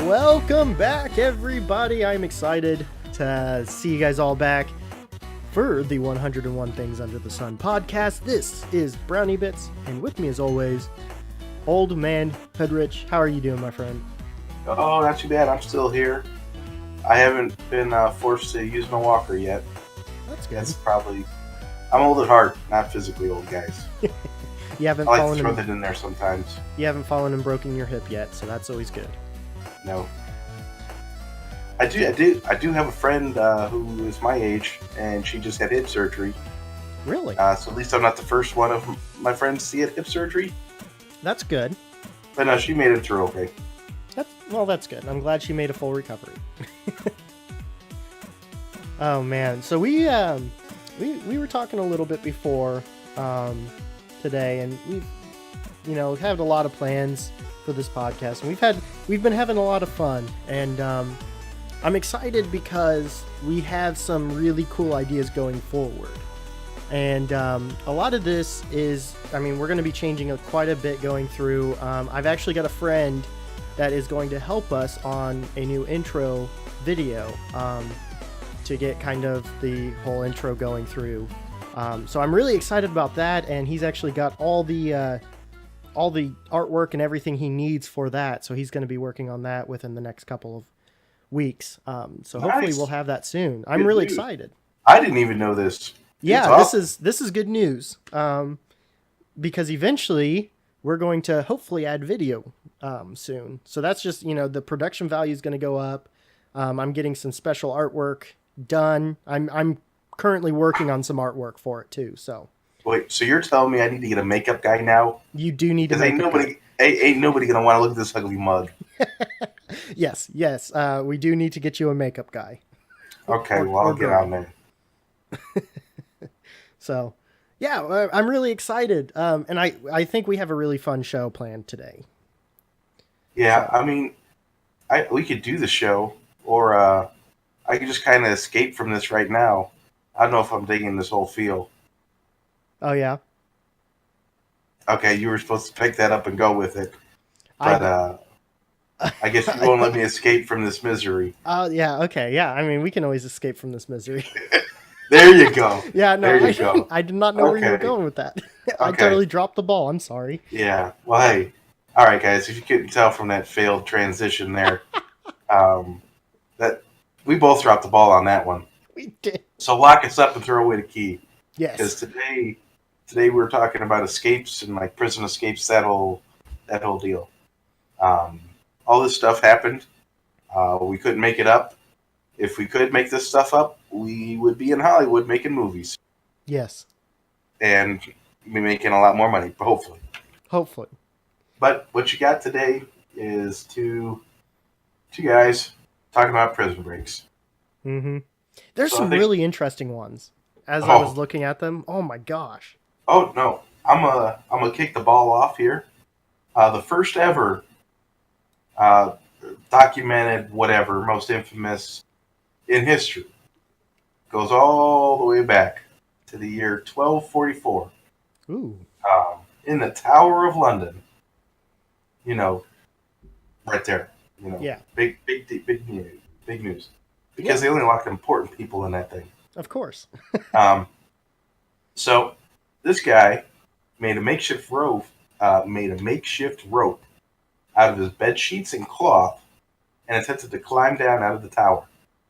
Welcome back, everybody. I'm excited to see you guys all back for the 101 Things Under the Sun podcast. This is BrownieBits, and with me as always, old man Hoodrich. How are you doing, my friend? Oh, not too bad. I'm still here. I haven't been forced to use my walker yet. That's good. That's probably... I'm old at heart, not physically old, guys. You haven't I like fallen to throw and, that in there sometimes. You haven't fallen and broken your hip yet, so that's always good. No. I do have a friend who is my age, and she just had hip surgery. Really? So at least I'm not the first one of my friends to see hip surgery. That's good. But no, she made it through okay. That's good. I'm glad she made a full recovery. Oh man, so we were talking a little bit before today, and we've had a lot of plans for this podcast, and we've been having a lot of fun, and I'm excited because we have some really cool ideas going forward. And a lot of this is, we're going to be changing quite a bit going through. I've actually got a friend that is going to help us on a new intro video to get kind of the whole intro going through. So I'm really excited about that, and he's actually got all the artwork and everything he needs for that. So he's going to be working on that within the next couple of weeks. So hopefully Nice. we'll have that soon. I'm really excited. I didn't even know this. Yeah, Awesome. this is good news. Because eventually we're going to hopefully add video soon. So that's just, the production value is going to go up. I'm getting some special artwork done. I'm currently working on some artwork for it too. So Wait, so you're telling me I need to get a makeup guy now? you do need to Because ain't nobody gonna want to look at this ugly mug. Yes. We do need to get you a makeup guy. Okay, well I'll get on there. So, yeah, I'm really excited. And I think we have a really fun show planned today. Yeah, we could do the show, or I could just kind of escape from this right now. I don't know if I'm digging this whole feel. Oh, yeah? Okay, you were supposed to pick that up and go with it. But I guess you won't let me escape from this misery. Yeah, okay, yeah. We can always escape from this misery. There you go. Yeah, no, there you go. I did not know where you were going with that. I totally dropped the ball. I'm sorry. Yeah, well, hey. All right, guys, if you couldn't tell from that failed transition there, that we both dropped the ball on that one. We did. So lock us up and throw away the key. Yes. Because today we're talking about escapes and like prison escapes, that whole deal. All this stuff happened. We couldn't make it up. If we could make this stuff up, we would be in Hollywood making movies. Yes. And be making a lot more money, hopefully. Hopefully. But what you got today is two guys talking about prison breaks. Mm-hmm. There's some really interesting ones. As I was looking at them, oh my gosh. Oh no, I'm gonna kick the ball off here. The first ever documented, whatever, most infamous in history, goes all the way back to the year 1244. Ooh. In the Tower of London. Right there. Yeah. Big news. Because they only locked important people in that thing. Of course. So this guy made a makeshift rope out of his bed sheets and cloth, and attempted to climb down out of the tower.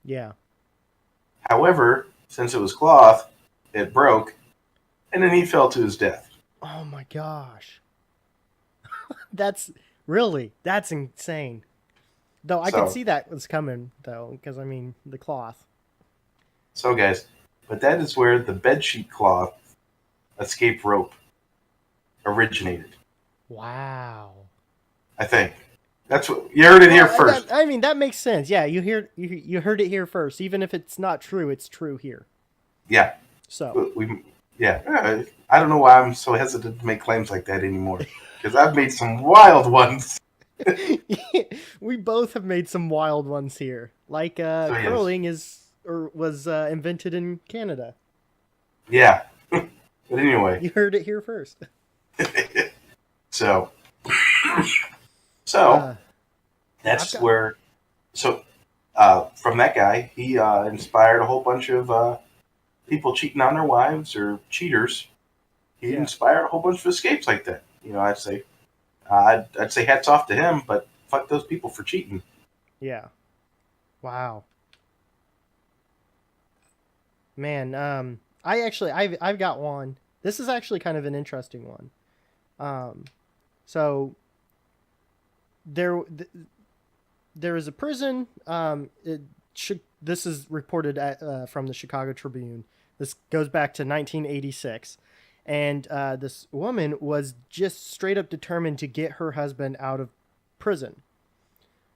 Yeah. However, since it was cloth, it broke, and then he fell to his death. Oh my gosh. That's insane. Though I could see that was coming, though, because the cloth. So guys, but that is where the bedsheet cloth escape rope originated. Wow. I think. That's what you heard it here first. That makes sense. Yeah, you heard it here first. Even if it's not true, it's true here. Yeah. So I don't know why I'm so hesitant to make claims like that anymore. Because I've made some wild ones. We both have made some wild ones here. Like curling was invented in Canada. Yeah. But anyway. You heard it here first. So that's where So from that guy, he inspired a whole bunch of people cheating on their wives or cheaters. He Yeah. inspired a whole bunch of escapes like that. I'd say hats off to him, but fuck those people for cheating. Yeah. Wow. Man, I've got one. This is actually kind of an interesting one. So there there is a prison. This is reported from the Chicago Tribune. This goes back to 1986, and this woman was just straight up determined to get her husband out of prison.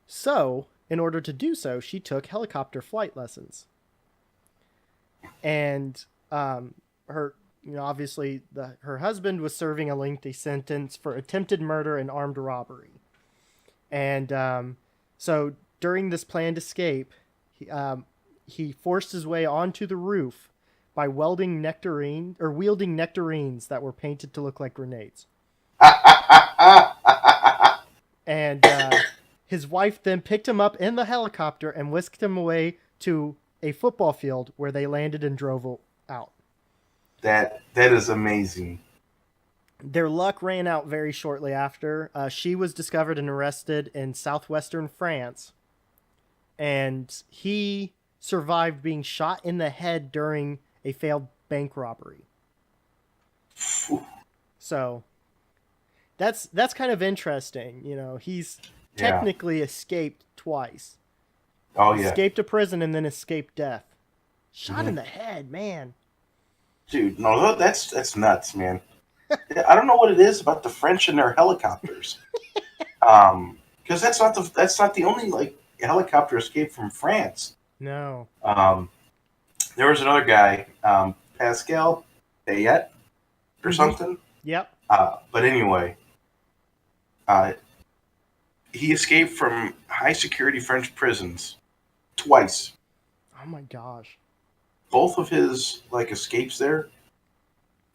So, in order to do so, she took helicopter flight lessons. And her, obviously, her husband was serving a lengthy sentence for attempted murder and armed robbery. And so during this planned escape, he forced his way onto the roof by wielding nectarines that were painted to look like grenades. And his wife then picked him up in the helicopter and whisked him away to a football field where they landed and drove out. That is amazing. Their luck ran out very shortly after. She was discovered and arrested in southwestern France, and he survived being shot in the head during a failed bank robbery. So that's kind of interesting. He's technically escaped twice. Oh yeah. Escaped a prison and then escaped death. Shot in the head, man. Dude, no, that's nuts, man. I don't know what it is about the French and their helicopters. Because that's not the only like helicopter escape from France. No. There was another guy, Pascal Payette or something. Yep. But anyway, he escaped from high security French prisons twice. Oh my gosh. Both of his like escapes there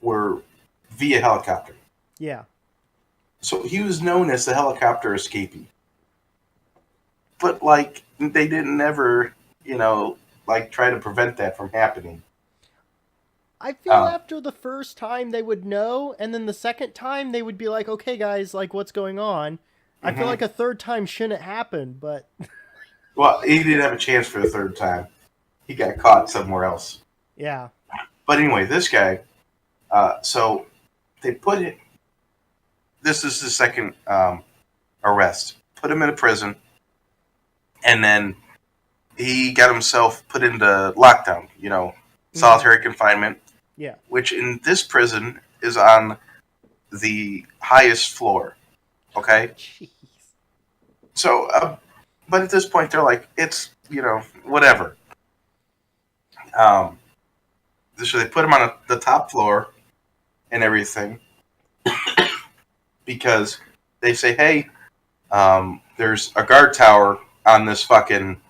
were via helicopter. Yeah. So he was known as the helicopter escapee. But like they didn't ever, like try to prevent that from happening. I feel after the first time they would know, and then the second time they would be like, okay, guys, like, what's going on? I feel like a third time shouldn't happen, but... Well, he didn't have a chance for the third time. He got caught somewhere else. Yeah. But anyway, this guy, so they put it... This is the second arrest. Put him in a prison, and then he got himself put into lockdown, solitary confinement. Yeah. Which in this prison is on the highest floor. Okay? Jeez. So, but at this point, they're like, it's, whatever. So they put him on the top floor and everything because they say, hey, there's a guard tower on this fucking,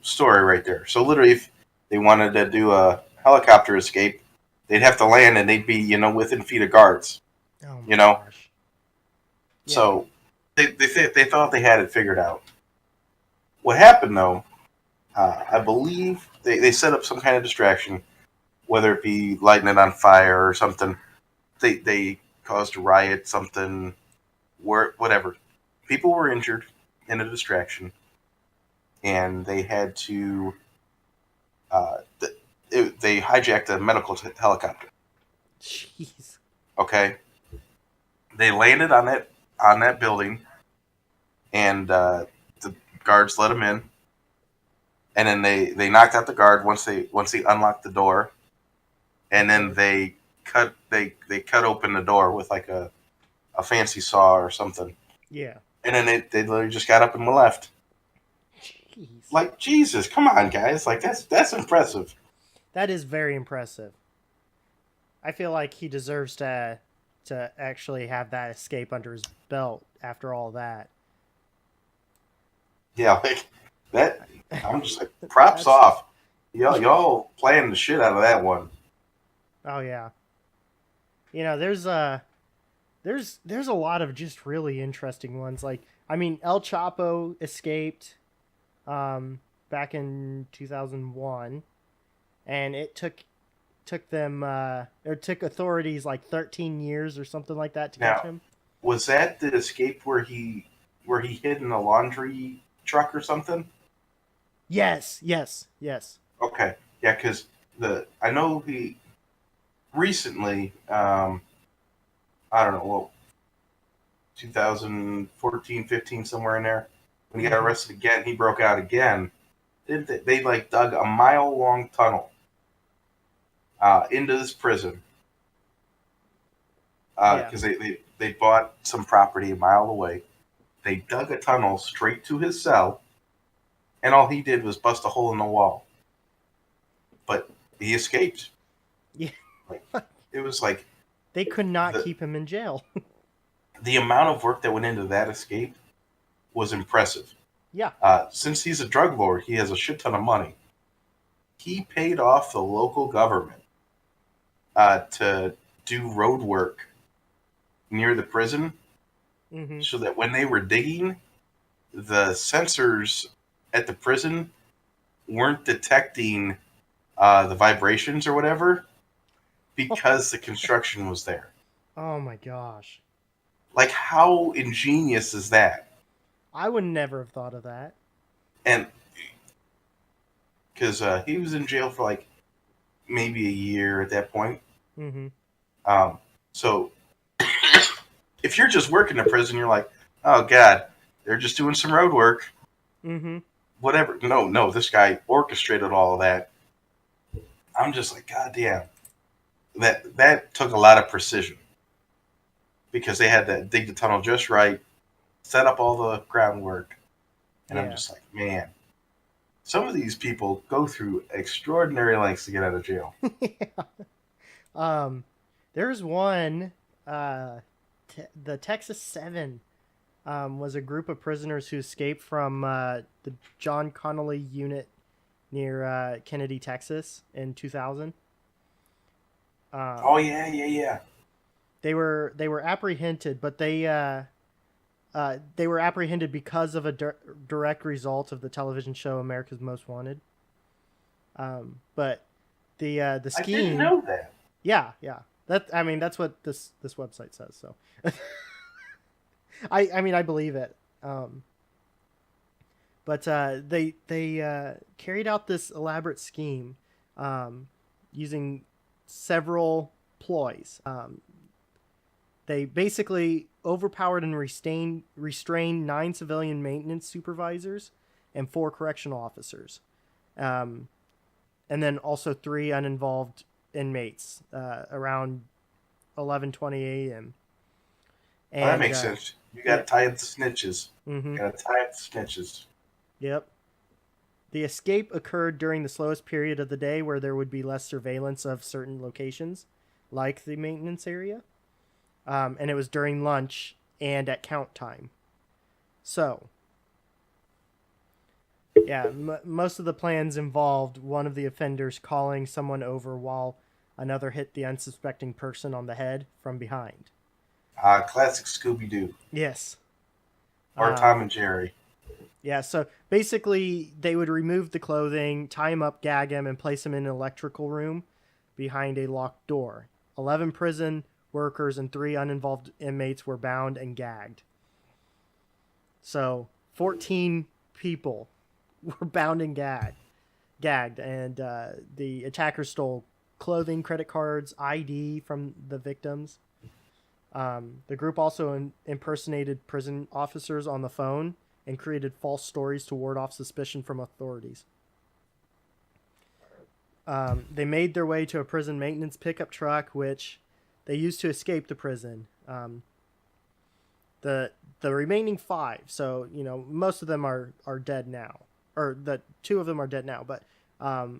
story right there. So literally, if they wanted to do a helicopter escape, they'd have to land and they'd be, within feet of guards. Oh my gosh. Yeah. So they thought they had it figured out. What happened though, I believe they set up some kind of distraction, whether it be lighting it on fire or something. They caused a riot, something, whatever. People were injured in a distraction, and they had to. They hijacked a medical helicopter. Jeez. Okay. They landed on that building, and the guards let them in. And then they knocked out the guard once they unlocked the door, and then they cut open the door with like a fancy saw or something. Yeah. And then they literally just got up and left. Jeez. Like, Jesus, come on, guys! Like that's impressive. That is very impressive. I feel like he deserves to actually have that escape under his belt after all that. Yeah, like that. I'm just like, props off. Y'all playing the shit out of that one. Oh yeah. There's there's a lot of just really interesting ones. Like, I mean, El Chapo escaped back in 2001, and it took them or took authorities like 13 years or something like that to catch Now, him. was that the escape where he hid in a laundry truck or something? Yes, yes, yes. Okay, yeah, because I know he recently, I don't know, well, 2014, 15, somewhere in there, when he got Hmm. arrested again, he broke out again. They like dug a mile long tunnel into this prison Yeah. because they bought some property a mile away. They dug a tunnel straight to his cell, and all he did was bust a hole in the wall. But he escaped. Yeah. Like, it was like They could not the keep him in jail. the amount of work that went into that escape was impressive. Yeah. Since he's a drug lord, he has a shit ton of money. He paid off the local government to do road work near the prison Hmm. so that when they were digging, the sensors at the prison weren't detecting the vibrations or whatever because the construction was there. Oh my gosh. Like, how ingenious is that? I would never have thought of that. And because he was in jail for like maybe a year at that point. Hmm. So if you're just working in prison, you're like, oh God, they're just doing some road work, Hmm. whatever. No, this guy orchestrated all of that. I'm just like, God damn, that took a lot of precision because they had to dig the tunnel just right, set up all the groundwork, and I'm Yeah. just like, man, some of these people go through extraordinary lengths to get out of jail. Yeah. Um, there's one, uh, the Texas Seven, was a group of prisoners who escaped from the John Connolly unit near Kennedy, Texas, in 2000. Oh Um, yeah. they were apprehended, but they were apprehended because of a direct result of the television show America's Most Wanted. But the I didn't scheme, know that. yeah, yeah. That, I mean, that's what this website says. So, I mean, I believe it. But they carried out this elaborate scheme, using several ploys. They basically overpowered and restrained 9 civilian maintenance supervisors and 4 correctional officers, um, and then also 3 uninvolved inmates around 11:20 a.m. Oh, that And makes sense. You got to yeah, tie up the snitches. mm-hmm, Got to tie up the snitches. yep. The escape occurred during the slowest period of the day, where there would be less surveillance of certain locations, like the maintenance area, and it was during lunch and at count time. So, yeah, most of the plans involved one of the offenders calling someone over while another hit the unsuspecting person on the head from behind. Classic Scooby Doo Yes. or Tom Um, and Jerry. yeah, so basically, they would remove the clothing, tie him up, gag him, and place him in an electrical room behind a locked door. 11 prison workers and 3 uninvolved inmates were bound and gagged. So, 14 people were bound and gagged, and the attackers stole clothing, credit cards, ID from the victims. The group also impersonated prison officers on the phone and created false stories to ward off suspicion from authorities. They made their way to a prison maintenance pickup truck, which they used to escape the prison. The remaining 5, so most of them are dead now, or the 2 of them are dead now, but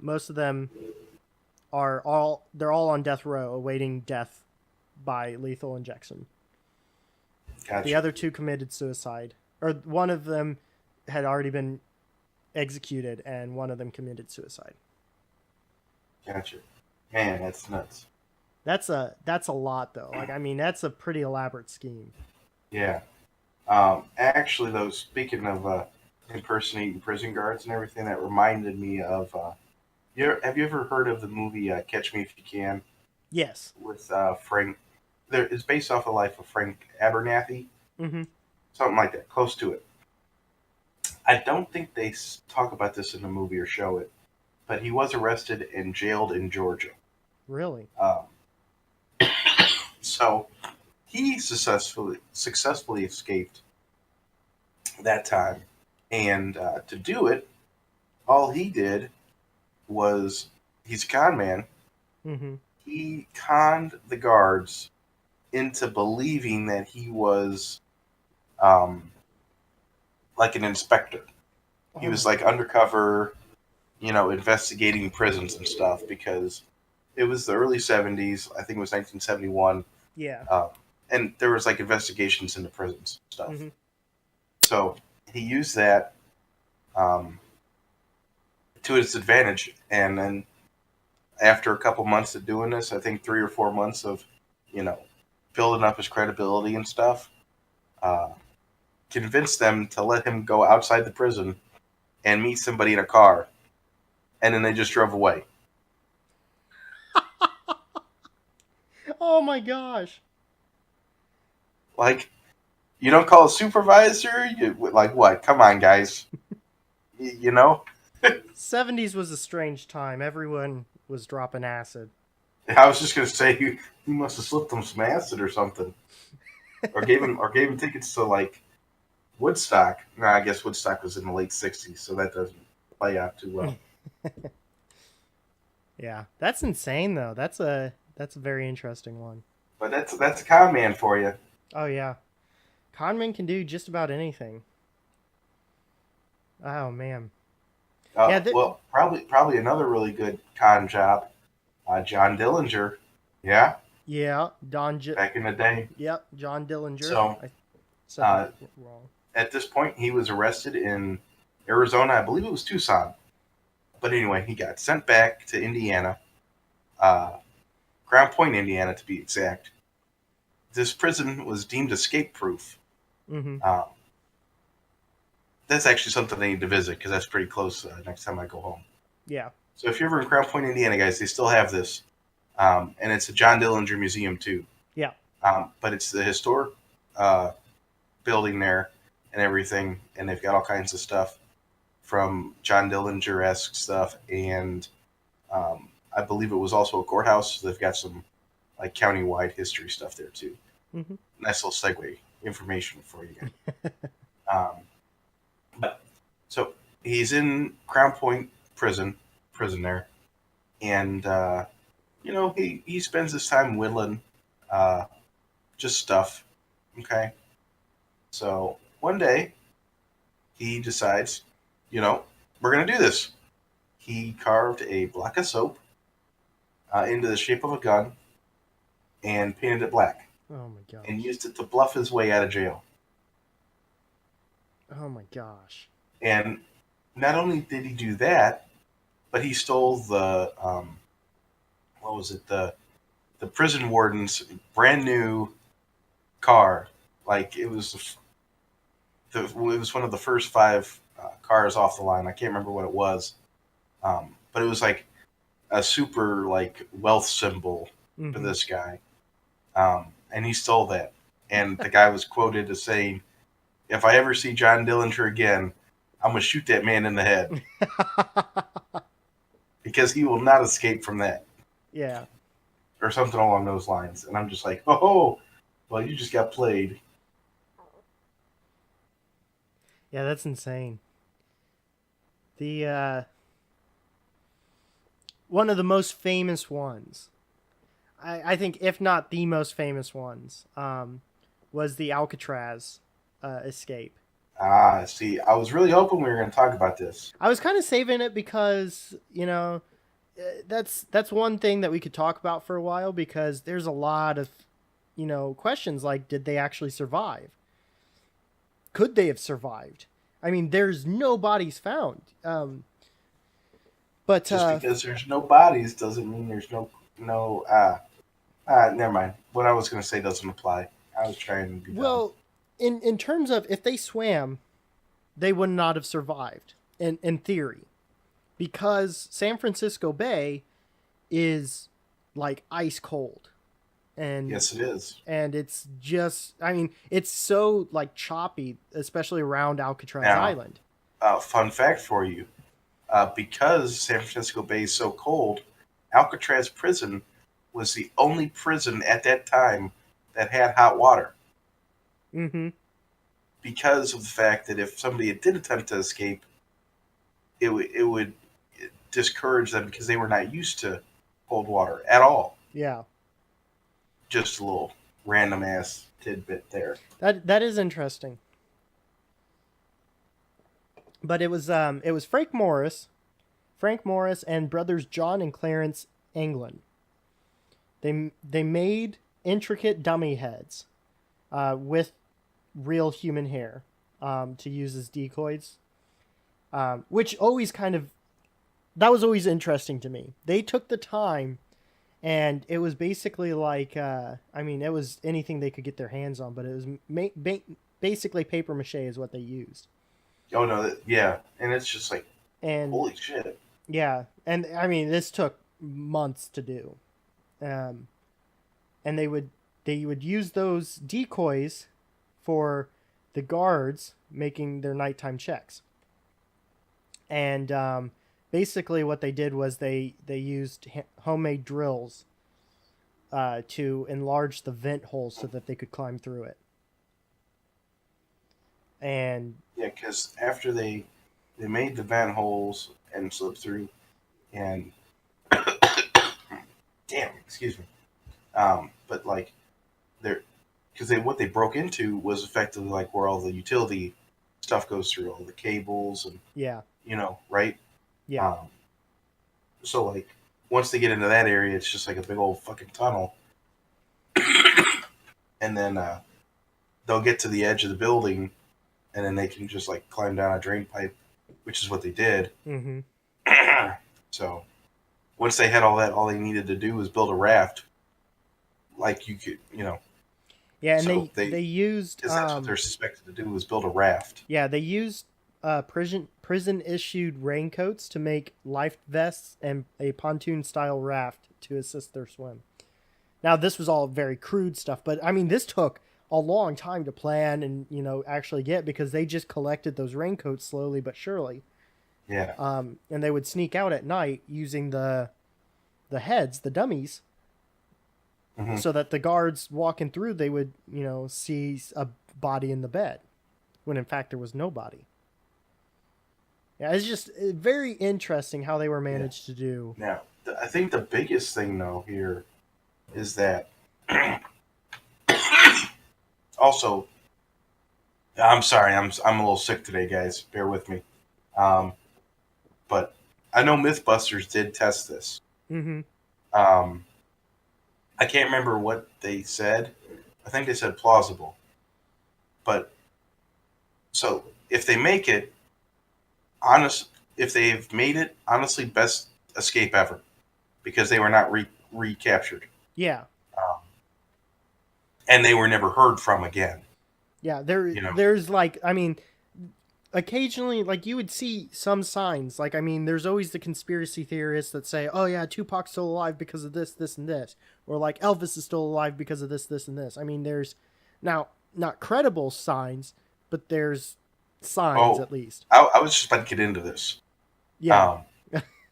most of them they're all on death row awaiting death by lethal injection. The Gotcha. other 2 committed suicide, or one of them had already been executed, and one of them committed suicide. Gotcha. Man, that's nuts. That's a lot though. Like, I mean, that's a pretty elaborate scheme. Yeah. Actually, though, speaking of impersonating prison guards and everything, that reminded me of. Have you ever heard of the movie Catch Me If You Can Yes. with Frank? It's based off the life of Frank Abernathy, Mm-hmm. something like that, close to it. I don't think they talk about this in the movie or show it, but he was arrested and jailed in Georgia. Really? Um, so he successfully escaped that time, and to do it, all he did was he's a con man. Mm-hmm. He conned the guards into believing that he was um, like an inspector. He Oh was my like God. undercover, investigating prisons and stuff because it was the early 70s. I think it was 1971. Yeah. Um, and there was like investigations into prisons and stuff. Mm-hmm. So he used that um, to his advantage. And then after a couple months of doing this, I think 3 or 4 months of, you know, building up his credibility and stuff, uh, convinced them to let him go outside the prison and meet somebody in a car. And then they just drove away. Oh my gosh. Like, you don't call a supervisor? Like, what? Come on, guys. You know? 70s was a strange time. Everyone was dropping acid. I was just going to say, you must have slipped him some acid or something. Or gave him tickets to, like, Woodstock. No, I guess Woodstock was in the late 60s, so that doesn't play out too well. Yeah. That's insane though. That's a very interesting one. But that's a con man for you. Oh yeah. Conman can do just about anything. Oh man. Yeah, Well, probably another really good con job. John Dillinger. Yeah, yeah, back in the day. Yep, John Dillinger. So, I said uh, that wrong. at this point, he was arrested in Arizona. I believe it was Tucson. But anyway, he got sent back to Indiana, uh, Crown Point, Indiana, to be exact. This prison was deemed escape-proof. Mm-hmm. That's actually something I need to visit because that's pretty close next time I go home. Yeah. So if you're ever in Crown Point, Indiana, guys, they still have this. And it's a John Dillinger Museum, too. Yeah. But it's the historic building there and everything, and they've got all kinds of stuff from John Dillinger-esque stuff, and I believe it was also a courthouse. So they've got some like county-wide history stuff there too. Mm-hmm. Nice little segue information for you guys. But so he's in Crown Point prison there, and he spends his time whittling just stuff. Okay, so one day he decides, we're gonna do this. He carved a block of soap into the shape of a gun and painted it black. Oh my gosh. And used it to bluff his way out of jail. Oh my gosh. And not only did he do that, but he stole the the prison warden's brand new car. Like it was it was one of the first 5 cars off the line. I can't remember what it was, but it was like a super like wealth symbol for this guy, and he stole that. And the guy was quoted as saying, "If I ever see John Dillinger again, I'm gonna shoot that man in the head because he will not escape from that." Yeah. Or something along those lines. And I'm just like, oh, well, you just got played. Yeah, that's insane. The one of the most famous ones, I think, if not the most famous ones, was the Alcatraz escape. See, I was really hoping we were going to talk about this. I was kind of saving it because, that's one thing that we could talk about for a while, because there's a lot of, questions like, did they actually survive? Could they have survived? I mean, there's no bodies found. But just because there's no bodies doesn't mean there's no Never mind. What I was going to say doesn't apply. I was trying to be dumb. Well, in terms of if they swam, they would not have survived in theory, because San Francisco Bay is like ice cold, and Yes, it is. it's just, I mean, it's so like choppy, especially around Alcatraz Now, Island. fun fact for you: because San Francisco Bay is so cold, Alcatraz prison was the only prison at that time that had hot water. Mm-hmm. Because of the fact that if somebody did attempt to escape, it would discourage them because they were not used to cold water at all. Yeah. Just a little random ass tidbit there. That is interesting. But it was Frank Morris and brothers John and Clarence England. They made intricate dummy heads with real human hair to use as decoys, which always that was always interesting to me. They took the time, and it was basically like, I mean, it was anything they could get their hands on, but it was basically paper mache is what they used. Oh no, yeah, and it's just like, And holy shit. yeah, and I mean, this took months to do. Um, and they would use those decoys for the guards making their nighttime checks. And basically, what they did was they used homemade drills to enlarge the vent hole so that they could climb through it. And Yeah, because after they made the vent holes and slipped through, and damn, excuse me. But like they're because what they broke into was effectively like where all the utility stuff goes through, all the cables and yeah, right. yeah, Um, so like once they get into that area, it's just like a big old fucking tunnel, and then they'll get to the edge of the building, and then they can just like climb down a drain pipe, which is what they did. mm-hmm. So once they had all that, all they needed to do was build a raft. Like you could, Yeah, and so they used because that's what they're suspected to do was build a raft. yeah, they used prison issued raincoats to make life vests and a pontoon style raft to assist their swim. Now this was all very crude stuff, but I mean this took a long time to plan and actually get, because they just collected those raincoats slowly but surely. Yeah. And they would sneak out at night using the heads, the dummies, Mm-hmm. so that the guards walking through, they would see a body in the bed when in fact there was no body. Yeah, it's just very interesting how they were managed to do. Now, I think the biggest thing though here is that also, I'm sorry, I'm a little sick today, guys. Bear with me. But I know MythBusters did test this. Mm-hmm. I can't remember what they said. I think they said plausible. But so if they make it, if they've made it, honestly, best escape ever, because they were not recaptured. Yeah. And they were never heard from again. Yeah, there's like, I mean, occasionally, like, you would see some signs. Like, I mean, there's always the conspiracy theorists that say, oh yeah, Tupac's still alive because of this, this, and this. Or like Elvis is still alive because of this, this, and this. I mean, there's now not credible signs, but there's signs at least. I was just about to get into this. Yeah.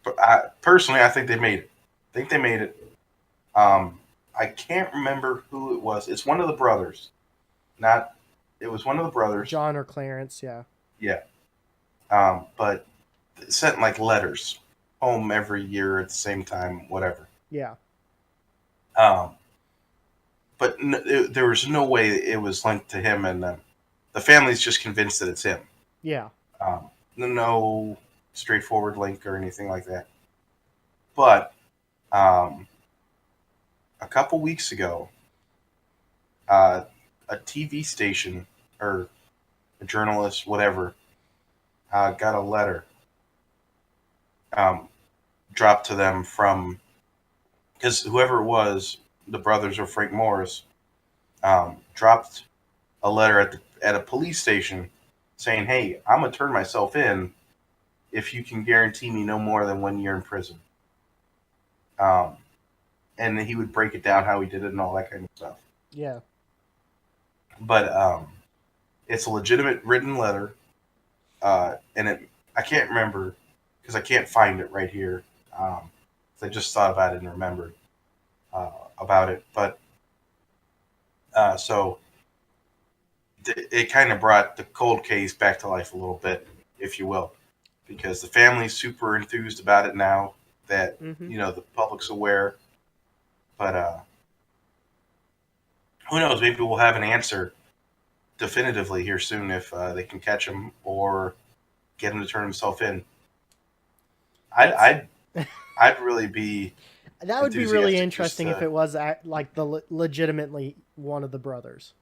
But personally, I think they made it. I think they made it. I can't remember who it was. It's one of the brothers. It was one of the brothers. John or Clarence, yeah. Yeah. But it sent like letters home every year at the same time, whatever. Yeah. But there was no way it was linked to him, and the family's just convinced that it's him. Yeah. No straightforward link or anything like that. But a couple weeks ago, a TV station or a journalist, whatever, got a letter dropped to them from, because whoever it was the brothers or Frank Morris, dropped a letter at a police station saying, "Hey, I'm gonna turn myself in if you can guarantee me no more than 1 year in prison." Um, and he would break it down how he did it and all that kind of stuff. Yeah. But it's a legitimate written letter, and I can't remember because I can't find it right here. I just thought about it and remembered about it, but so it kind of brought the cold case back to life a little bit, if you will, because the family's super enthused about it now that the public's aware. But who knows? Maybe we'll have an answer definitively here soon if they can catch him or get him to turn himself in. I'd really be. That would be really interesting if it was like legitimately one of the brothers.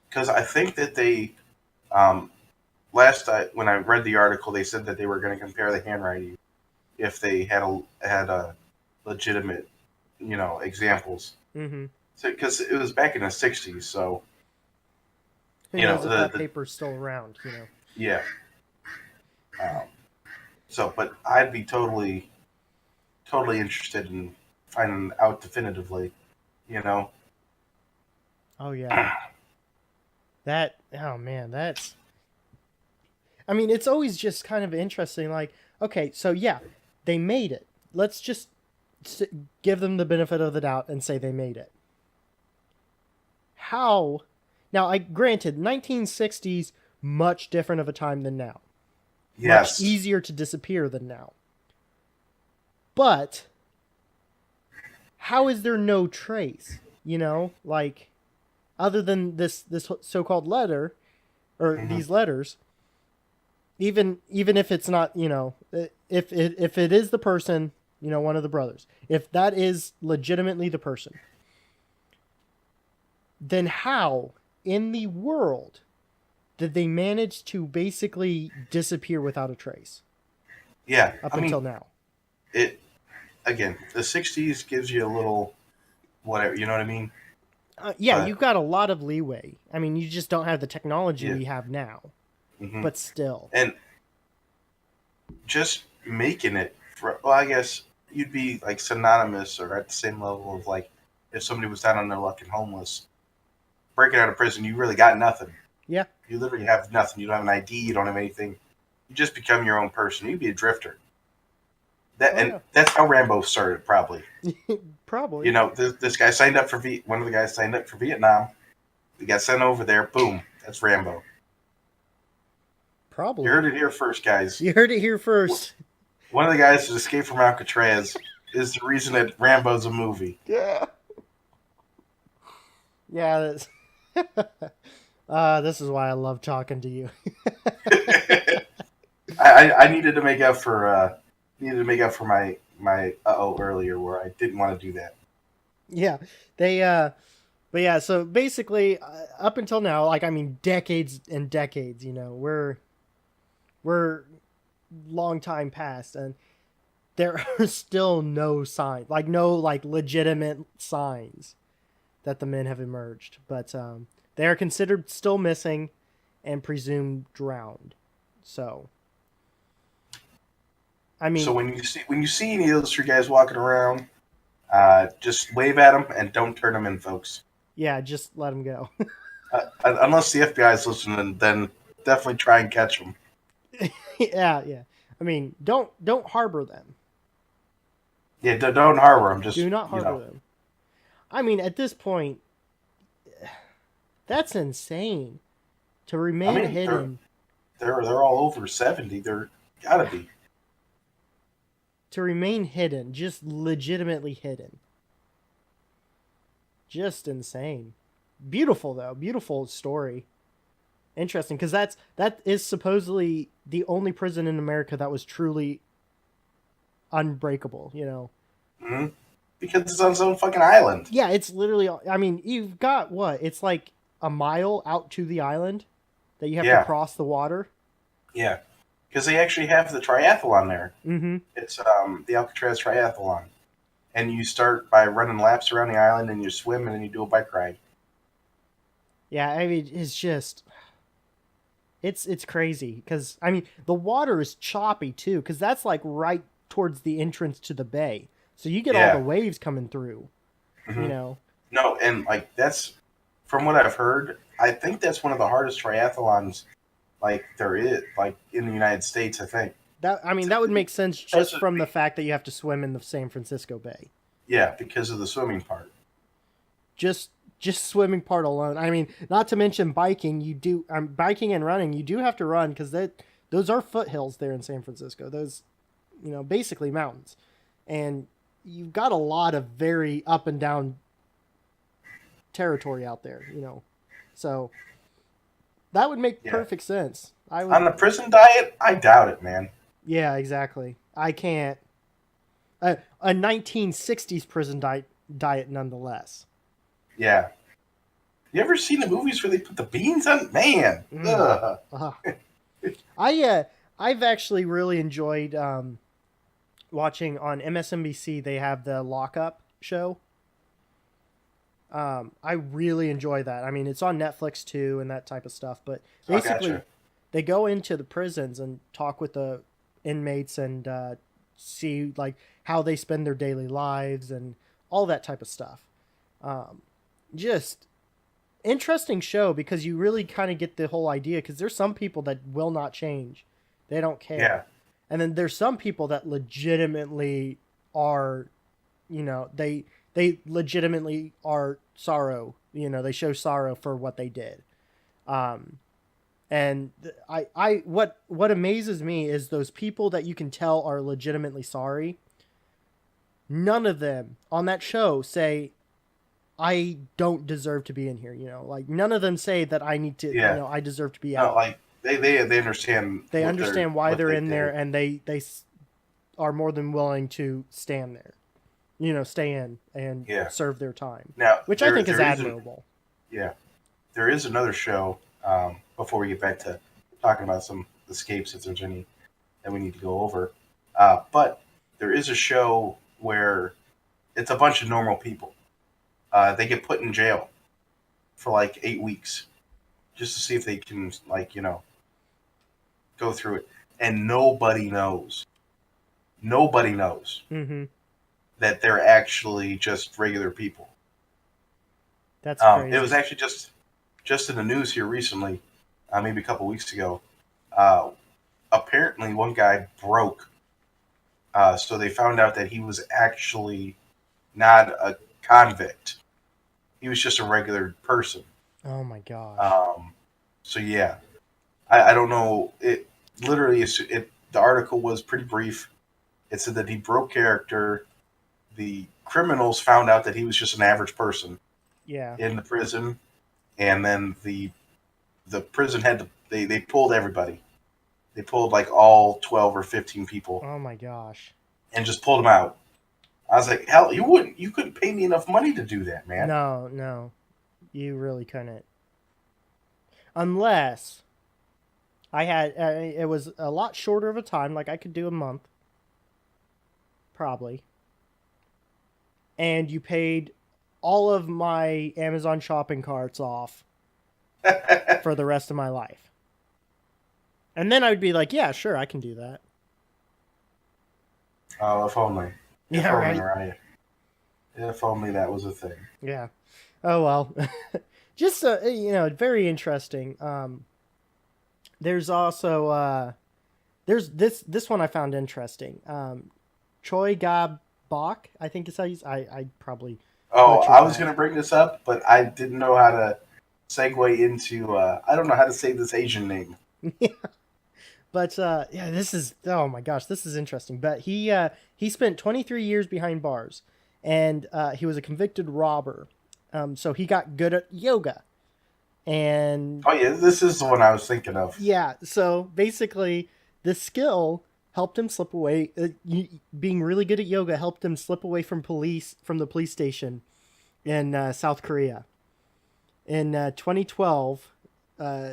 Because I think that they, when I read the article, they said that they were going to compare the handwriting if they had a legitimate, examples. Mm-hmm. So because it was back in the '60s, so who knows if that paper's still around, Yeah. But I'd be totally interested in finding out definitively, Oh yeah. Oh man, that's. I mean, it's always just kind of interesting. Like, okay, so yeah, they made it. Let's just give them the benefit of the doubt and say they made it. How? Now, granted, 1960s, much different of a time than now. Yes. Much easier to disappear than now. But how is there no trace? Like, other than this so-called letter, or these letters. Even if it's not, if it is the person, one of the brothers, if that is legitimately the person, then how in the world did they manage to basically disappear without a trace? Yeah, until now. The '60s gives you a little whatever, you know what I mean? Yeah, you've got a lot of leeway. I mean, you just don't have the technology we have now. Mm-hmm. But still. And just making it, I guess you'd be like synonymous or at the same level of like if somebody was down on their luck and homeless, breaking out of prison, you really got nothing. Yeah. You literally have nothing. You don't have an ID. You don't have anything. You just become your own person. You'd be a drifter. That's how Rambo started, probably. Probably. This guy signed up for one of the guys signed up for Vietnam. He got sent over there. Boom. That's Rambo. Probably. You heard it here first, guys. You heard it here first. One of the guys that escaped from Alcatraz is the reason that Rambo's a movie. Yeah. Yeah. This is why I love talking to you. I needed to make up for my earlier where I didn't want to do that. Yeah, but yeah. So basically, up until now, like decades and decades. We're long time past, and there are still no signs, no legitimate signs that the men have emerged. But they are considered still missing and presumed drowned. So. So when you see any of those three guys walking around, just wave at them and don't turn them in, folks. Yeah, just let them go. Unless the FBI is listening, then definitely try and catch them. Yeah. Don't harbor them. Yeah, don't harbor them. Just do not harbor them. At this point, that's insane. To remain hidden. They're all over 70. They're gotta be. To remain hidden, just legitimately hidden. Just insane. Beautiful though, beautiful story. Interesting, because that is supposedly the only prison in America that was truly unbreakable. Mm-hmm. Because it's on its own fucking island. Yeah, it's literally. You've got what? It's like a mile out to the island that you have to cross the water. Yeah. Because they actually have the triathlon there. Mm-hmm. It's the Alcatraz triathlon. and you start by running laps around the island, and you swim, and then you do a bike ride. Yeah, I mean, it's just it's crazy because I mean the water is choppy too because that's like right towards the entrance to the bay, so you get all the Yeah. waves coming through. You Hmm. know No, and like that's from what I've heard. I think that's one of the hardest triathlons like there is, like in the United States. I think. that I mean that would make sense Because just from the fact that you have to swim in the San Francisco Bay. yeah, because of the swimming part. Just just swimming part alone. I mean, not to mention biking. You do biking and running. You do have to run because those are foothills there in San Francisco. Those basically mountains, and you've got a lot of very up and down territory out there. So that would make Yeah. perfect sense. I On would. the prison diet, I doubt it, man. Yeah, exactly. I can't. A 1960s prison diet nonetheless. Yeah. You ever seen the movies where they put the beans on? Man, Mm. ugh. I've actually really enjoyed watching on MSNBC. They have the Lockup show. I really enjoy that. I mean, it's on Netflix too, and that type of stuff. But Oh, basically, gotcha. they go into the prisons and talk with the inmates and see like how they spend their daily lives and all that type of stuff. Um, just interesting show because you really kind of get the whole idea because there's some people that will not change. They don't Yeah. care. And then there's some people that legitimately are, they legitimately are sorrow. They show sorrow for what they did. Um, and what amazes me is those people that you can tell are legitimately sorry. None of them on that show say I don't deserve to be in here. Like none of them say that I need to. Yeah. I deserve to be No, out. like they understand They what understand why what they're they in there, did. and they are more than willing to stand there. Stay in and Yeah. serve their time, Now which I think is there isn't. admirable. Yeah, there is another show. Before we get back to talking about some escapes, if there's any that we need to go over, but there is a show where it's a bunch of normal people. They get put in jail for like 8 weeks just to see if they can, like, go through it. And nobody knows Mm-hmm. that they're actually just regular people. That's It was crazy. actually just in the news here recently, maybe a couple weeks ago. Uh, Apparently, one guy broke, so they found out that he was actually not a convict. He was just a regular person. Oh my gosh. Um, so yeah, I don't know. It literally the article was pretty brief. It said that he broke character. The criminals found out that he was just an average person Yeah. in the prison, and then the prison had to they pulled everybody. They pulled like all 12 or 15 people Oh my gosh. and just pulled them out. I was like, hell, you couldn't pay me enough money to do that, man. No, no, you really couldn't. Unless I had, it was a lot shorter of a time. Like I could do a month, probably. And you paid all of my Amazon shopping carts off for the rest of my life. And then I would be like, yeah, sure, I can do that. Oh, if only. If Yeah, only, right. right? If only that was a thing. Yeah. Oh well. Just very interesting. There's also there's this one I found interesting. Choi Gab Bok, I think is how you. I probably Oh, butchered I was that. going to bring this up, but I didn't know how to segue into. I don't know how to say this Asian name. But yeah, this is oh my gosh, this is interesting. But he spent 23 years behind bars, and he was a convicted robber. So he got good at yoga, and Oh yeah, this is the one I was thinking of. yeah, so basically, this skill helped him slip away. Being really good at yoga helped him slip away from the police station in South Korea. In 2012, uh,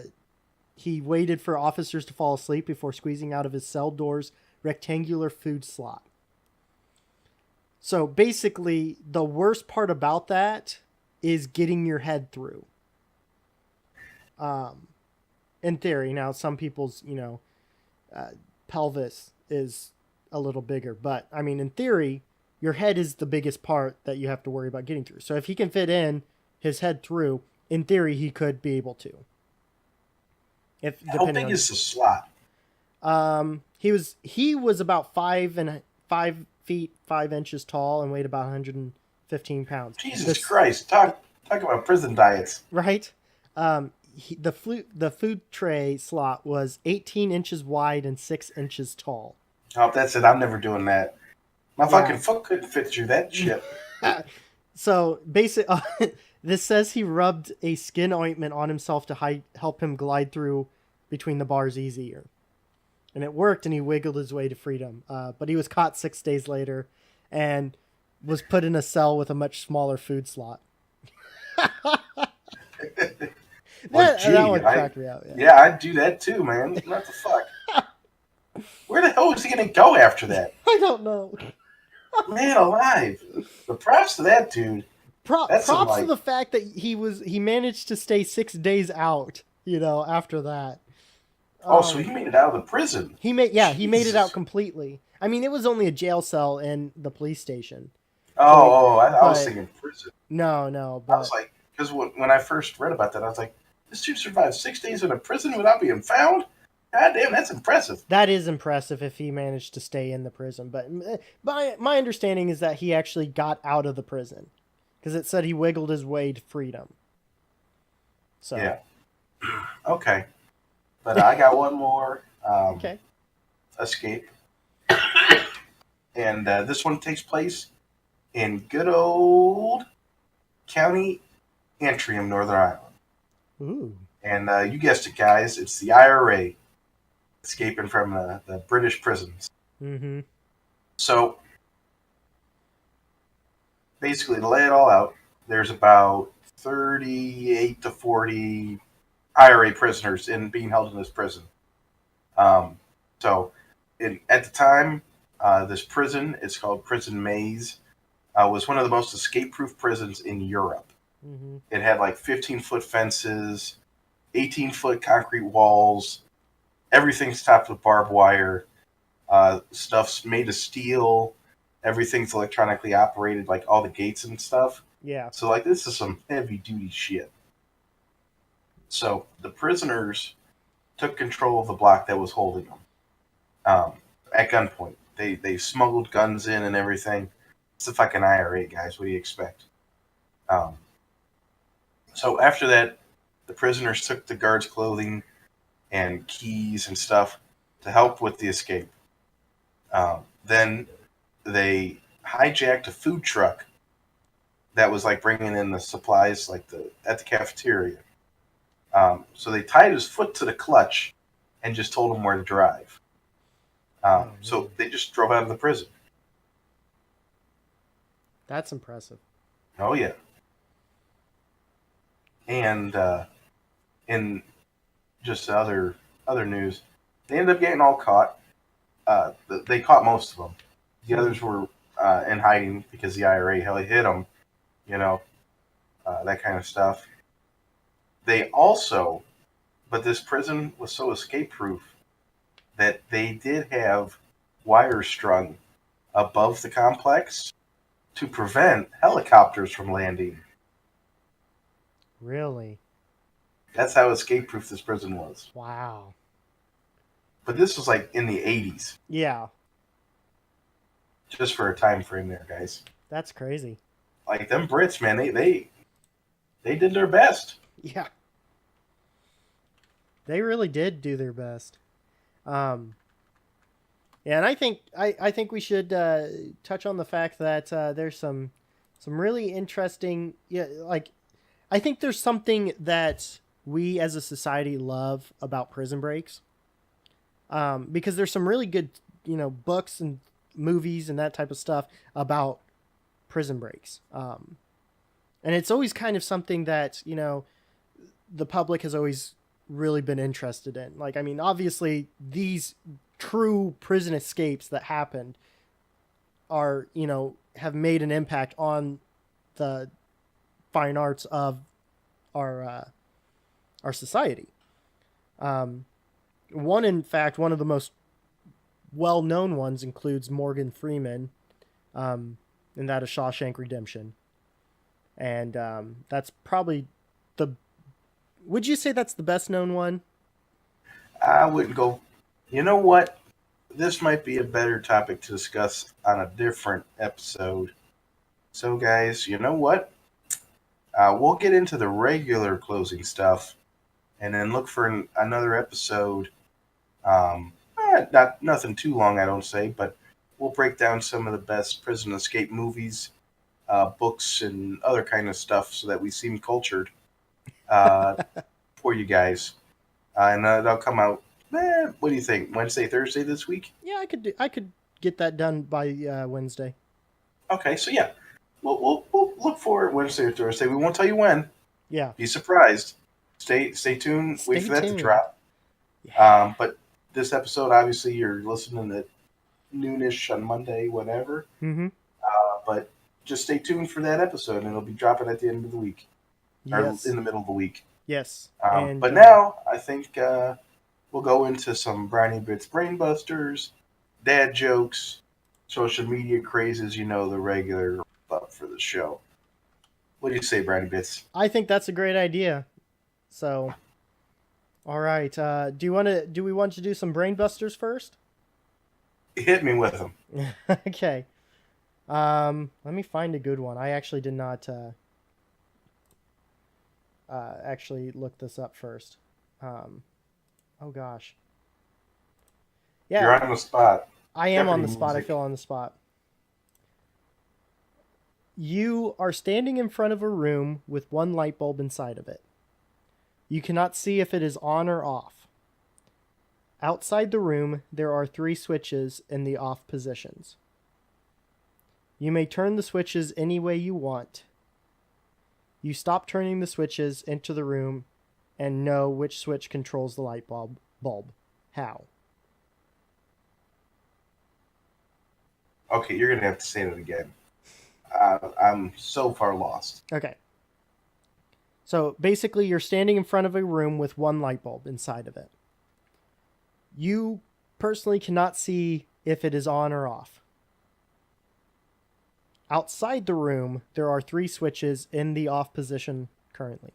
he waited for officers to fall asleep before squeezing out of his cell door's rectangular food slot. So basically, the worst part about that is getting your head through. In theory, now some people's pelvis is a little bigger, but I mean, in theory, your head is the biggest part that you have to worry about getting through. So if he can fit in his head through, in theory, he could be able to. If How depending big on, is the slot? he was about 5 feet 5 inches tall and weighed about 115 pounds. Jesus Christ! Talk about prison diets. Right. The food tray slot was 18 inches wide and 6 inches tall. Oh, that's it. I'm never doing that. My fucking foot couldn't fit through that shit. So basically, this says he rubbed a skin ointment on himself to help him glide through between the bars easier. And it worked, and he wiggled his way to freedom. But he was caught 6 days later and was put in a cell with a much smaller food slot. That one cracked me out. Yeah, I'd do that too, man. What the fuck? Where the hell was he going to go after that? I don't know. Man alive. The props to that dude. Props to the fact that he managed to stay 6 days out, after that. So he made it out of the prison. He made it out completely. I mean, it was only a jail cell in the police station. I was thinking prison. No. But I was like, because when I first read about that, I was like, this dude survived 6 days in a prison without being found? God damn, that's impressive. That is impressive if he managed to stay in the prison. But my understanding is that he actually got out of the prison. Because it said he wiggled his way to freedom. So. Yeah. Okay. But I got one more escape. And this one takes place in good old County Antrim, Northern Ireland. Ooh. And you guessed it, guys. It's the IRA escaping from the British prisons. Mm-hmm. So, basically, to lay it all out, there's about 38 to 40 IRA prisoners being held in this prison. At the time, this prison, it's called Prison Maze, was one of the most escape-proof prisons in Europe. Mm-hmm. It had like 15-foot fences, 18-foot concrete walls, everything's topped with barbed wire, stuff's made of steel, everything's electronically operated, like all the gates and stuff. Yeah. So like this is some heavy-duty shit. So the prisoners took control of the block that was holding them at gunpoint. They smuggled guns in and everything. It's the fucking IRA, guys. What do you expect? So after that, the prisoners took the guards' clothing and keys and stuff to help with the escape. Then they hijacked a food truck that was like bringing in the supplies at the cafeteria. So they tied his foot to the clutch and just told him where to drive. So they just drove out of the prison. That's impressive. Oh, yeah. And in just other news, they ended up getting all caught. They caught most of them. The others were in hiding because the IRA hit them, that kind of stuff. They also, but this prison was so escape-proof that they did have wires strung above the complex to prevent helicopters from landing. Really? That's how escape-proof this prison was. Wow. But this was like in the 80s. Yeah. Just for a time frame there, guys. That's crazy. Like them Brits, man, they did their best. Yeah. They really did do their best. Yeah, and I think we should touch on the fact that there's some really interesting, I think there's something that we as a society love about prison breaks. Because there's some really good, books and movies and that type of stuff about prison breaks. And it's always kind of something that, the public has always really been interested in. Obviously these true prison escapes that happened are, have made an impact on the fine arts of our society. One of the most well-known ones includes Morgan Freeman, and that is Shawshank Redemption. And that's probably the. Would you say that's the best known one? I wouldn't go. You know what? This might be a better topic to discuss on a different episode. So, guys, you know what? We'll get into the regular closing stuff, and then look for another episode. Not nothing too long, I don't say, but we'll break down some of the best prison escape movies, books, and other kind of stuff, so that we seem cultured for you guys. And that'll come out. What do you think? Wednesday, Thursday this week? Yeah, I could get that done by Wednesday. Okay, so yeah, we'll look for it Wednesday or Thursday. We won't tell you when. Yeah. Be surprised. Stay tuned. Wait for that to drop. Yeah. But this episode, obviously, you're listening at noonish on Monday, whatever. Mm-hmm. But just stay tuned for that episode, and it'll be dropping at the end of the week, Yes. or in the middle of the week. Yes. But now I think we'll go into some BrownieBits brainbusters, dad jokes, social media crazes. The regular stuff for the show. What do you say, BrownieBits? I think that's a great idea. So, all right. Do we want to do some brainbusters first? Hit me with them. Okay. Let me find a good one. I actually did not actually look this up first. Oh gosh. Yeah. You're on the spot. I am on the spot. I feel on the spot. You are standing in front of a room with one light bulb inside of it. You cannot see if it is on or off. Outside the room, there are 3 switches in the off positions. You may turn the switches any way you want. You stop turning the switches into the room and know which switch controls the light bulb. How? Okay, you're going to have to say that again. I'm so far lost. Okay. So basically, you're standing in front of a room with one light bulb inside of it. You personally cannot see if it is on or off. Outside the room, there are 3 switches in the off position currently.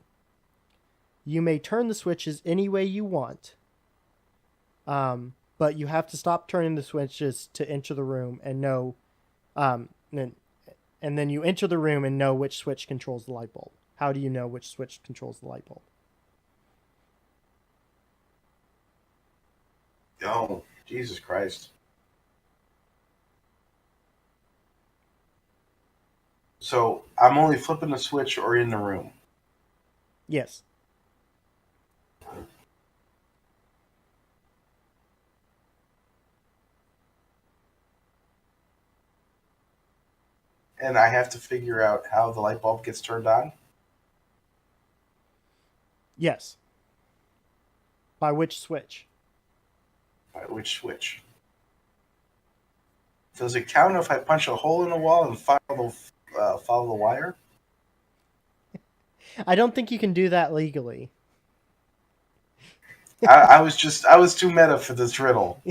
You may turn the switches any way you want, but you have to stop turning the switches to enter the room and know, and then you enter the room and know which switch controls the light bulb. How do you know which switch controls the light bulb? Oh, Jesus Christ. So I'm only flipping the switch or in the room? Yes. And I have to figure out how the light bulb gets turned on? Yes. By which switch? By which switch? Does it count if I punch a hole in the wall and follow the wire? I don't think you can do that legally. I was too meta for this riddle.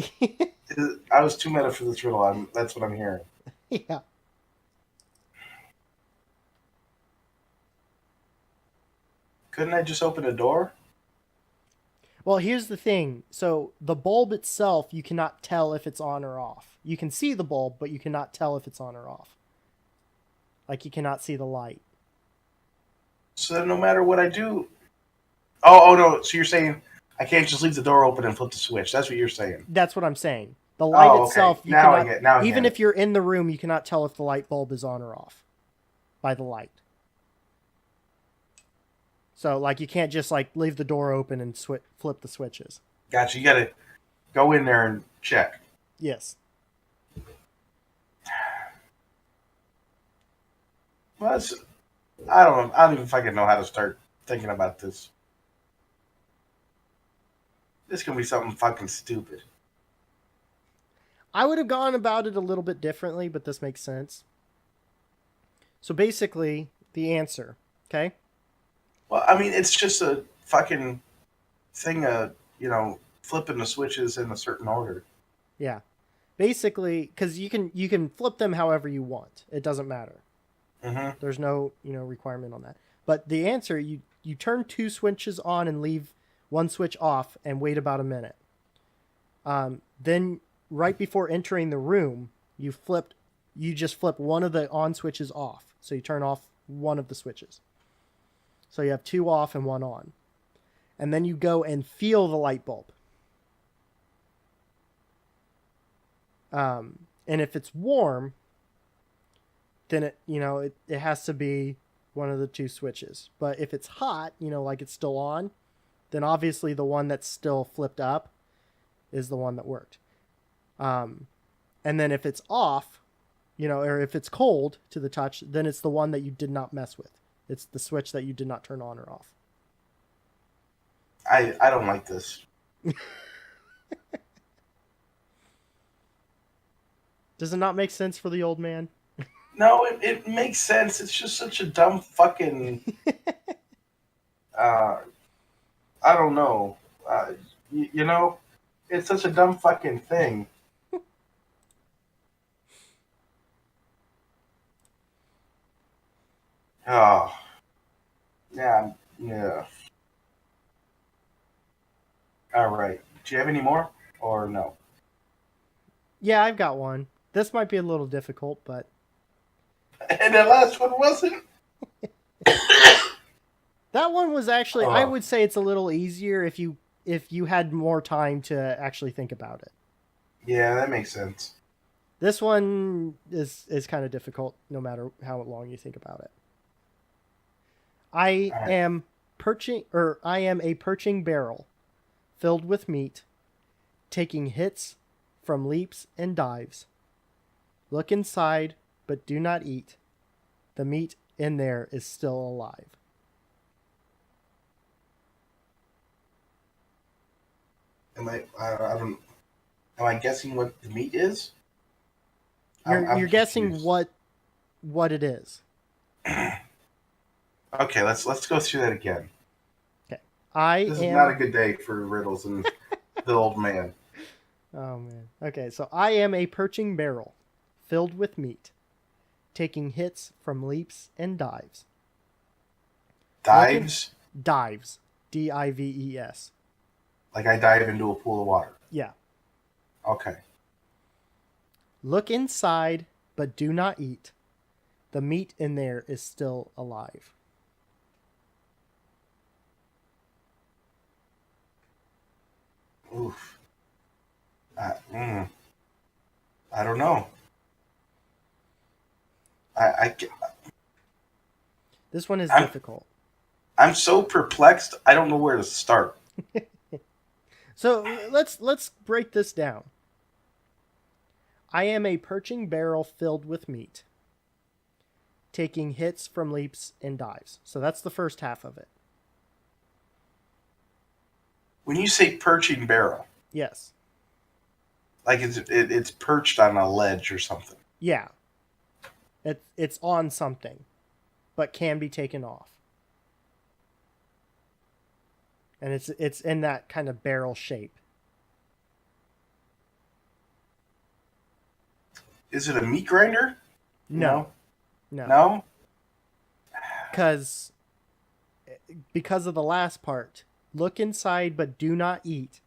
I was too meta for this riddle. That's what I'm hearing. Yeah. Couldn't I just open a door? Well, here's the thing. So the bulb itself, you cannot tell if it's on or off. You can see the bulb, but you cannot tell if it's on or off. Like you cannot see the light. So then no matter what I do... Oh, no. So you're saying I can't just leave the door open and flip the switch. That's what you're saying. That's what I'm saying. The light itself, you cannot, even if you're in the room, you cannot tell if the light bulb is on or off by the light. So, like, you can't just, like, leave the door open and flip the switches. Gotcha. You got to go in there and check. Yes. Well, I don't know. I don't even fucking know how to start thinking about this. This can be something fucking stupid. I would have gone about it a little bit differently, but this makes sense. So basically, the answer, okay? Well, I mean, it's just a fucking thing of, flipping the switches in a certain order. Yeah. Basically, because you can flip them however you want. It doesn't matter. Mm-hmm. There's no requirement on that. But the answer, you turn 2 switches on and leave 1 switch off and wait about a minute. Then right before entering the room, you just flip one of the on switches off. So you turn off one of the switches. So you have 2 off and 1 on. And then you go and feel the light bulb. And if it's warm, then it has to be one of the 2 switches. But if it's hot, like it's still on, then obviously the one that's still flipped up is the one that worked. And then if it's off, or if it's cold to the touch, then it's the one that you did not mess with. It's the switch that you did not turn on or off. I don't like this. Does it not make sense for the old man? No, it makes sense. It's just such a dumb fucking. I don't know. It's such a dumb fucking thing. Oh, yeah, yeah. All right. Do you have any more, or no? Yeah, I've got one. This might be a little difficult, but And the last one wasn't. that one was actually, Oh. I would say it's a little easier if you had more time to actually think about it. Yeah, that makes sense. This one is kind of difficult no matter how long you think about it. I Alright. am a perching barrel filled with meat, taking hits from leaps and dives. Look inside, but do not eat. The meat in there is still alive. Am I guessing what the meat is? You're guessing confused. what it is. Okay, let's go through that again. Okay. This is not a good day for riddles and the old man. Oh man. Okay, so I am a perching barrel filled with meat, taking hits from leaps and dives. Dives? Dives. Dives. Like I dive into a pool of water. Yeah. Okay. Look inside, but do not eat. The meat in there is still alive. Oof. I don't know. This one is I'm- difficult. I'm so perplexed. I don't know where to start. So let's break this down. I am a perching barrel filled with meat, taking hits from leaps and dives. So that's the first half of it. When you say perching barrel, Yes. like it's perched on a ledge or something. Yeah. It's on something, but can be taken off. And it's in that kind of barrel shape. Is it a meat grinder? No. No? Because of the last part, look inside but do not eat.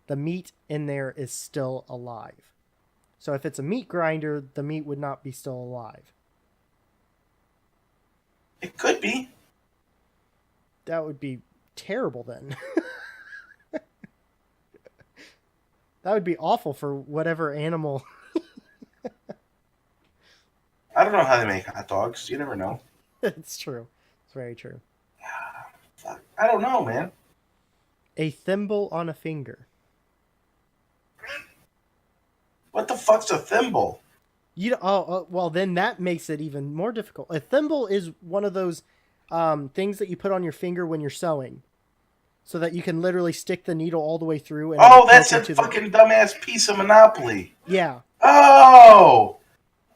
The meat in there is still alive. So if it's a meat grinder, the meat would not be still alive. It could be. That would be terrible then. That would be awful for whatever animal. I don't know how they make hot dogs. You never know. It's true. It's very true. Fuck. I don't know, man. A thimble on a finger. What the fuck's a thimble? Well, then that makes it even more difficult. A thimble is one of those things that you put on your finger when you're sewing, so that you can literally stick the needle all the way through. And Oh, that's a fucking dumbass piece of Monopoly. Yeah. Oh!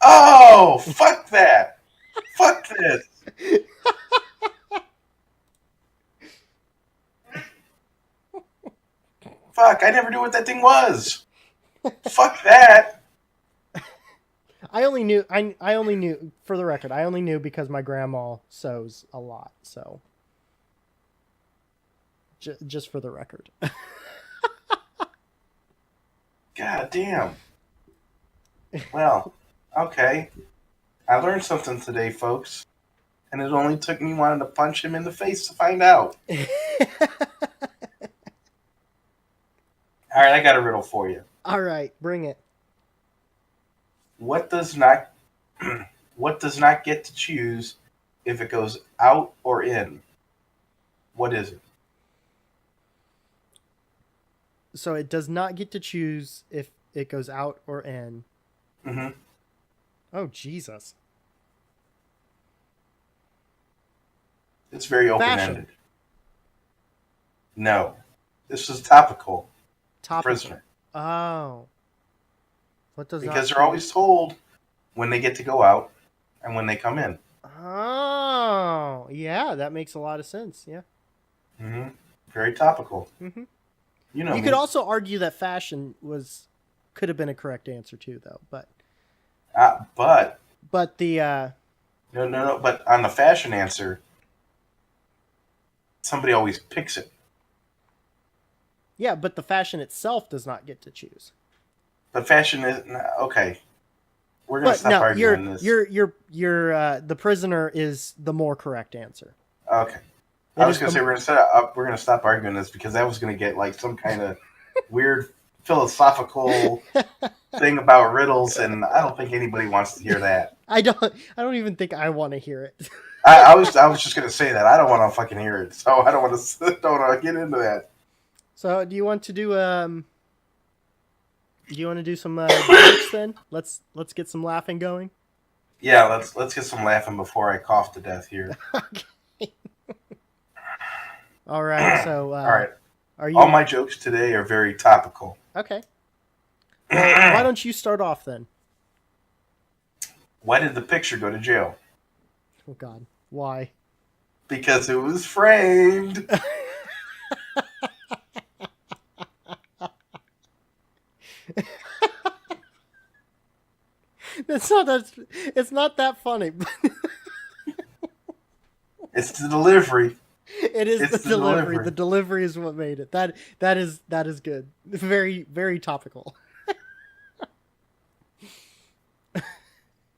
Oh! Fuck that! Fuck this! Fuck! I never knew what that thing was. Fuck that! I only knew. I only knew, for the record, I only knew because my grandma sews a lot. So, just for the record. God damn. Well, okay. I learned something today, folks. And it only took me wanting to punch him in the face to find out. Alright, I got a riddle for you. All right, bring it. What does not what does not get to choose if it goes out or in? What is it? So it does not get to choose if it goes out or in. Mm-hmm. Oh, Jesus. It's very Fashion. open-ended. No. This is topical. Topical. Prisoner. Oh. What does Because not they're always told when they get to go out and when they come in. Oh, yeah, that makes a lot of sense. Yeah. Mm-hmm. Very topical. Mm-hmm. You know You me. could also argue that fashion could have been a correct answer too, though. But the No. But on the fashion answer, somebody always picks it. yeah, but the fashion itself does not get to choose. But fashion is okay. We're gonna But stop no, arguing this. the prisoner is the more correct answer. Okay. It I was is gonna the- say we're gonna stop arguing this because that was gonna get like some kind of weird philosophical thing about riddles, and I don't think anybody wants to hear that. I don't even think I want to hear it. I was just gonna say that I don't want to fucking hear it, so I don't want to get into that. So, do you want to do some jokes then? Let's get some laughing going. Yeah, let's get some laughing before I cough to death here. Okay. All right. So, All right. Are you All my jokes today are very topical. okay? Well, why don't you start off then? Why did the picture go to jail? Oh God, why? Because it was framed. It's not that funny. But It's the delivery. it is It's the the delivery. delivery. The delivery is what made it. That is good. Very, very topical.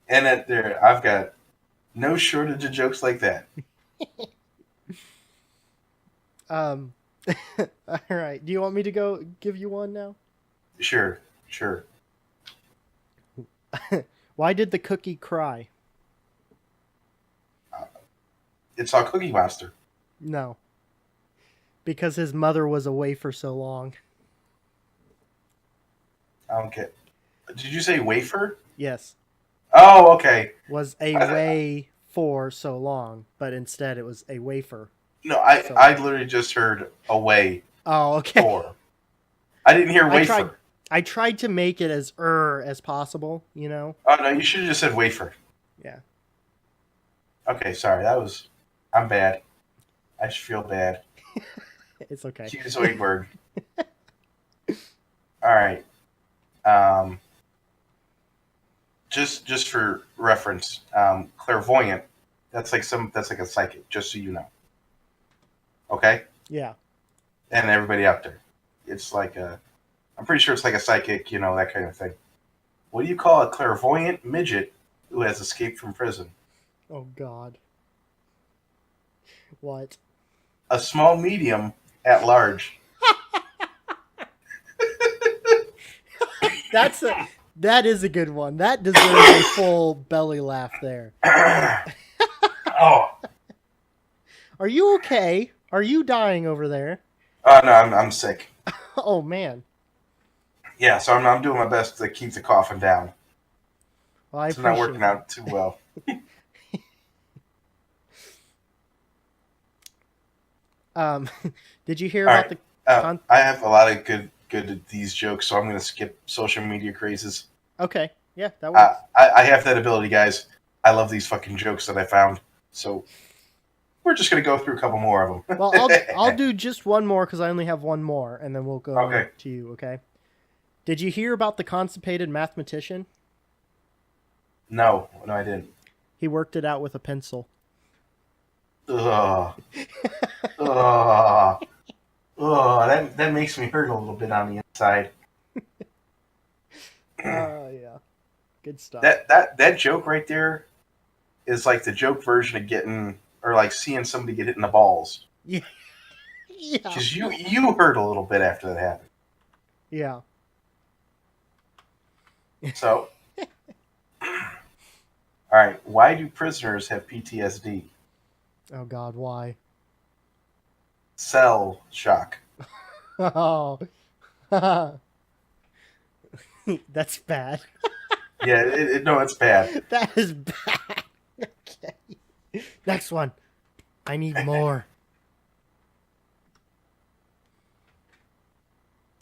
And I've got no shortage of jokes like that. All right. Do you want me to go give you one now? Sure. Why did the cookie cry? It's all Cookie Monster. No. Because his mother was away for so long. I don't get. Did you say wafer? Yes. Oh, okay. Was away for so long, but instead it was a wafer. No, I literally just heard away Oh, okay. for. I didn't hear wafer. I tried to make it as possible, you know? Oh no, you should have just said wafer. Yeah. Okay, sorry. I'm bad. I just feel bad. It's okay. Cue Zoidberg. All right. Just for reference, clairvoyant. That's like a psychic. Just so you know. Okay. Yeah. And everybody out there, it's like I'm pretty sure it's like a psychic, that kind of thing. What do you call a clairvoyant midget who has escaped from prison? Oh God. What? A small medium at large. That is a good one. That deserves a full belly laugh there. Oh. Are you okay? Are you dying over there? Oh no, I'm sick. Oh man. Yeah, so I'm doing my best to keep the coughing down. Well, It's not working out too well. Did you hear All about right. I have a lot of good at these jokes, so I'm going to skip social media crazes. Okay. Yeah, that works. I have that ability, guys. I love these fucking jokes that I found. So we're just gonna go through a couple more of them. Well, I'll do just one more because I only have one more, and then we'll go Okay. to you. Okay. Did you hear about the constipated mathematician? No, I didn't. He worked it out with a pencil. Ugh. Ugh. Ugh. That makes me hurt a little bit on the inside. Yeah. Good stuff. That joke right there is like the joke version of getting or like seeing somebody get hit in the balls. Yeah. Yeah. Because you hurt a little bit after that happened. Yeah. So, all right. Why do prisoners have PTSD? Oh God, why? Cell shock. Oh. That's bad. Yeah, no, it's bad. That is bad. Okay. Next one. I need more.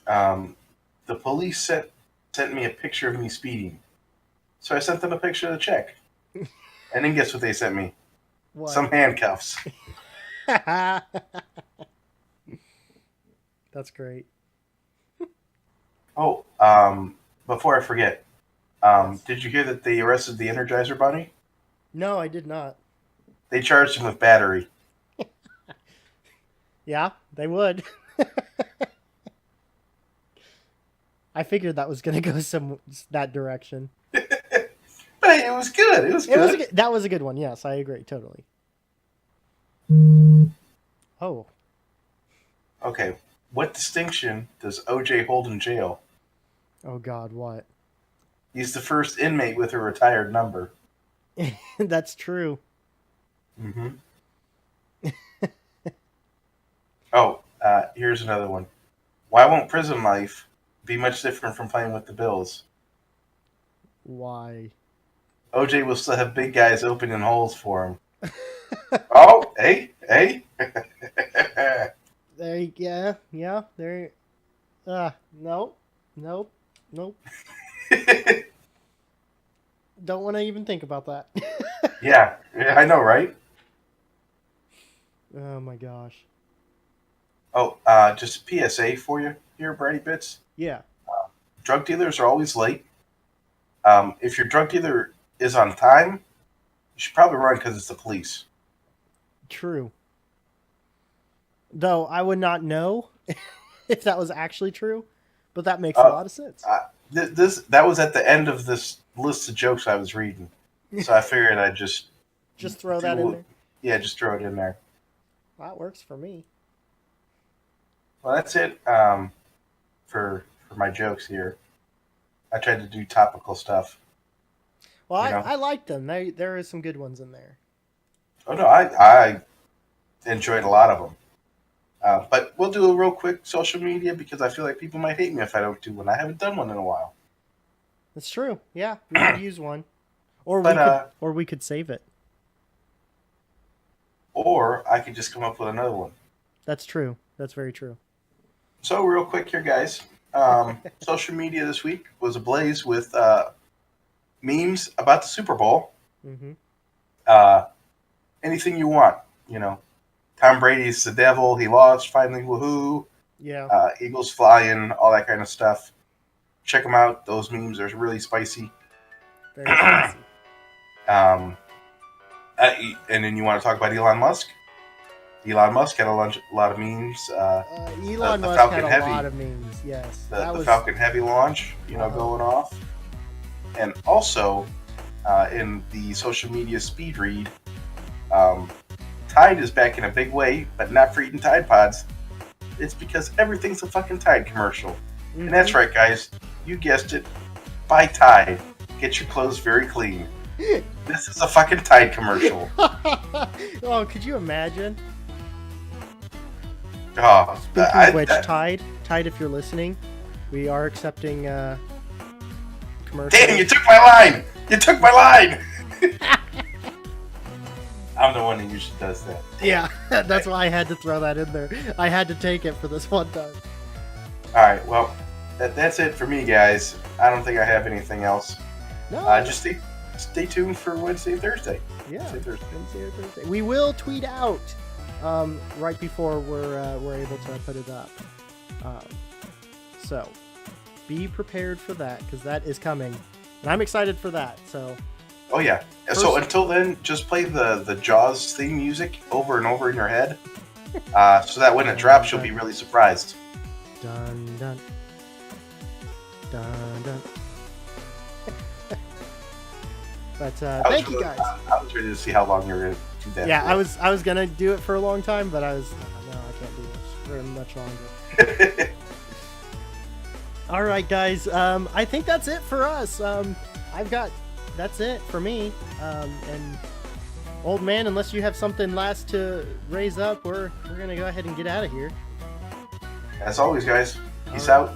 The police sent me a picture of me speeding. So I sent them a picture of the check. And then guess what they sent me? What? Some handcuffs. That's great. Oh, before I forget, did you hear that they arrested the Energizer Bunny? No, I did not. They charged him with battery. Yeah, they would. I figured that was gonna go that direction. But it was good. It was good. That was a good one. Yes, I agree totally. Oh. Okay. What distinction does OJ hold in jail? Oh God, what? He's the first inmate with a retired number. That's true. Mm-hmm. Oh, here's another one. Why won't prison life be much different from playing with the Bills? Why? OJ will still have big guys opening holes for him. Oh, hey. Yeah, there. Nope. Don't want to even think about that. Yeah, I know, right? Oh my gosh. Oh, just a PSA for you here, BrownieBits. Yeah. Drug dealers are always late. If your drug dealer is on time, you should probably run because it's the police. True. Though I would not know if that was actually true, but that makes a lot of sense. That was at the end of this list of jokes I was reading, so I figured I'd just throw that in there. Yeah, just throw it in there. That works for me. Well, that's it for my jokes here. I tried to do topical stuff. Well, I like them. There is some good ones in there. Oh no, I enjoyed a lot of them. But we'll do a real quick social media because I feel like people might hate me if I don't do one. I haven't done one in a while. That's true. Yeah, we could use one, or we could save it. Or I could just come up with another one. That's true. That's very true. So real quick here, guys. Social media this week was ablaze with memes about the Super Bowl. Mm-hmm. Anything you want, Tom Brady's the devil. He lost. Finally, woohoo. Yeah. Eagles flying, all that kind of stuff. Check them out. Those memes are really spicy. Very spicy. And then you want to talk about Elon Musk? Elon Musk had a lot of memes. Elon Musk had a lot of memes, yes. The Falcon Heavy launch, going off. And also, in the social media speed read, Tide is back in a big way, but not for eating Tide Pods. It's because everything's a fucking Tide commercial. Mm-hmm. And that's right, guys. You guessed it. Buy Tide. Get your clothes very clean. This is a fucking Tide commercial. Oh, could you imagine? Oh, Speaking of which, Tide, if you're listening, we are accepting commercials. Damn, you took my line! You took my line! I'm the one who usually does that. Yeah, that's why I had to throw that in there. I had to take it for this one time. Alright, well, that's it for me, guys. I don't think I have anything else. No. Just stay tuned for Wednesday, Thursday. Yeah. Wednesday, Thursday. Wednesday or Thursday. We will tweet out right before we're able to put it up. So be prepared for that because that is coming, and I'm excited for that. So. Oh yeah. So until then, just play the Jaws theme music over and over in your head, so that when it drops, you'll be really surprised. Dun dun. Dun dun. But thank you guys. I was ready to see how long you were going to do that. Yeah, for. I was gonna do it for a long time, but I can't do this for much longer. All right, guys. I think that's it for us. That's it for me. And old man, unless you have something last to raise up, we're gonna go ahead and get out of here. As always, guys. Peace out.